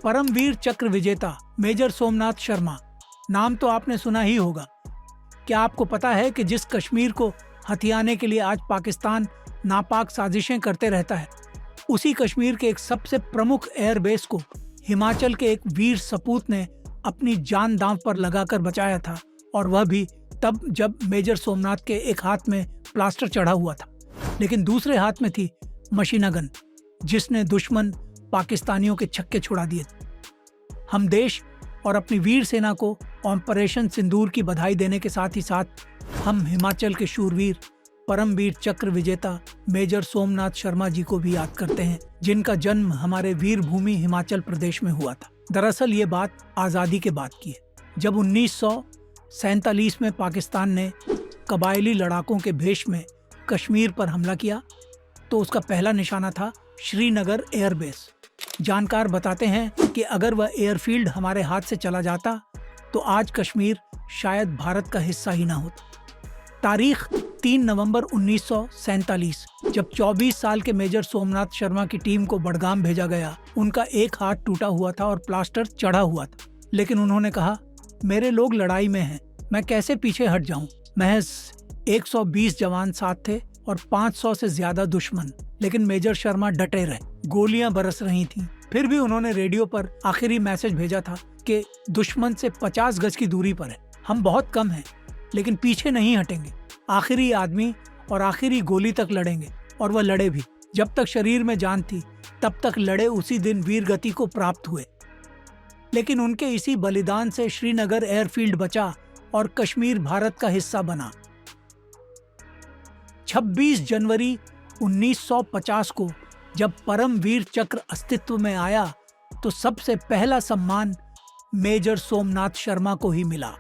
परमवीर चक्र विजेता मेजर सोमनाथ शर्मा, नाम तो आपने सुना ही होगा। क्या आपको पता है कि जिस कश्मीर को हथियाने के लिए आज पाकिस्तान नापाक साजिशें करते रहता है, उसी कश्मीर के एक सबसे प्रमुख एयरबेस को हिमाचल के एक वीर सपूत ने अपनी जान दांव पर लगाकर बचाया था, और वह भी तब जब मेजर सोमनाथ के एक हाथ में प्लास्टर चढ़ा हुआ था, लेकिन दूसरे हाथ में थी मशीन गन, जिसने दुश्मन पाकिस्तानियों के छक्के छुड़ा दिए थे। हम देश और अपनी वीर सेना को ऑपरेशन सिंदूर की बधाई देने के साथ ही साथ हम हिमाचल के शूरवीर परमवीर चक्र विजेता मेजर सोमनाथ शर्मा जी को भी याद करते हैं, जिनका जन्म हमारे वीर भूमि हिमाचल प्रदेश में हुआ था। दरअसल ये बात आज़ादी के बाद की है, जब 1947 में पाकिस्तान ने कबायली लड़ाकों के भेष में कश्मीर पर हमला किया, तो उसका पहला निशाना था श्रीनगर एयरबेस। जानकार बताते हैं कि अगर वह एयरफील्ड हमारे हाथ से चला जाता तो आज कश्मीर शायद भारत का हिस्सा ही ना होता। तारीख 3 नवंबर 1947, जब 24 साल के मेजर सोमनाथ शर्मा की टीम को बडगाम भेजा गया। उनका एक हाथ टूटा हुआ था और प्लास्टर चढ़ा हुआ था, लेकिन उन्होंने कहा, मेरे लोग लड़ाई में हैं, मैं कैसे पीछे हट जाऊं। महज 120 जवान साथ थे और 500 से ज्यादा दुश्मन, लेकिन मेजर शर्मा डटे रहे। गोलियां बरस रही थीं, फिर भी उन्होंने रेडियो पर आखिरी मैसेज भेजा था कि दुश्मन से 50 गज की दूरी पर है, हम बहुत कम हैं, लेकिन पीछे नहीं हटेंगे, आखिरी आदमी और आखिरी गोली तक लड़ेंगे। और वह लड़े भी। जब तक शरीर में जान थी तब तक लड़े, उसी दिन वीर गति को प्राप्त हुए। लेकिन उनके इसी बलिदान से श्रीनगर एयरफील्ड बचा और कश्मीर भारत का हिस्सा बना। 26 जनवरी 1950 को जब परमवीर चक्र अस्तित्व में आया, तो सबसे पहला सम्मान मेजर सोमनाथ शर्मा को ही मिला।